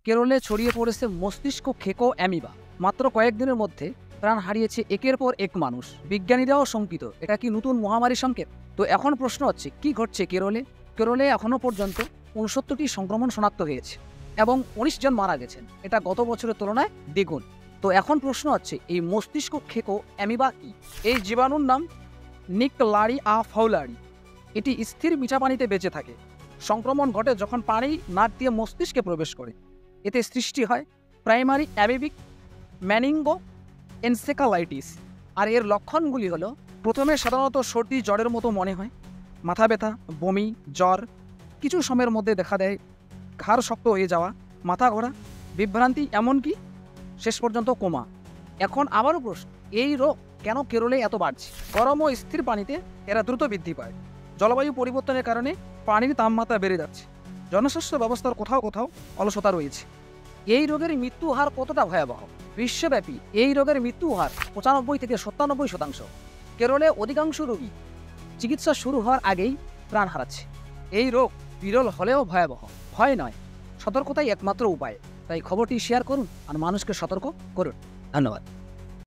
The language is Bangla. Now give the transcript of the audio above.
কেরলে ছড়িয়ে পড়েছে মস্তিষ্ক খেকো অ্যামিবা। মাত্র কয়েকদিনের মধ্যে প্রাণ হারিয়েছে একের পর এক মানুষ। বিজ্ঞানীরাও শঙ্কিত, এটা কি নতুন মহামারীর সংকেত? তো এখন প্রশ্ন হচ্ছে, কি ঘটছে কেরলে? কেরলে এখনও পর্যন্ত ৬৯টি সংক্রমণ শনাক্ত হয়েছে এবং ১৯ জন মারা গেছেন। এটা গত বছরের তুলনায় দ্বিগুণ। তো এখন প্রশ্ন হচ্ছে, এই মস্তিষ্ক খেকো অ্যামিবা কি? এই জীবাণুর নাম নিকলারিয়া ফাউলারি। এটি স্থির মিঠা পানিতে বেঁচে থাকে। সংক্রমণ ঘটে যখন পানি নাক দিয়ে মস্তিষ্কে প্রবেশ করে। এতে সৃষ্টি হয় প্রাইমারি অ্যামিবিক ম্যানিঙ্গো এনসেফালাইটিস। আর এর লক্ষণগুলি হলো, প্রথমে সাধারণত সর্দি জ্বরের মতো মনে হয়, মাথা ব্যথা, বমি, জ্বর, কিছু সময়ের মধ্যে দেখা দেয় ঘাড় শক্ত হয়ে যাওয়া, মাথা ঘোরা, বিভ্রান্তি, এমনকি শেষ পর্যন্ত কোমা। এখন আবারও প্রশ্ন, এই রোগ কেন কেরলে এত বাড়ছে? গরম ও স্থির পানিতে এরা দ্রুত বৃদ্ধি পায়। জলবায়ু পরিবর্তনের কারণে পানির তাপমাত্রা বেড়ে যাচ্ছে। জনস্বাস্থ্য ব্যবস্থার কোথাও কোথাও অলসতা রয়েছে। এই রোগের মৃত্যু হার কতটা ভয়াবহ? বিশ্বব্যাপী এই রোগের মৃত্যু হার ৯৫ থেকে ৯৭%। কেরলে অধিকাংশ রোগী চিকিৎসা শুরু হওয়ার আগেই প্রাণ হারাচ্ছে। এই রোগ বিরল হলেও ভয়াবহ। ভয় নয়, সতর্কতাই একমাত্র উপায়। তাই খবরটি শেয়ার করুন আর মানুষকে সতর্ক করুন। ধন্যবাদ।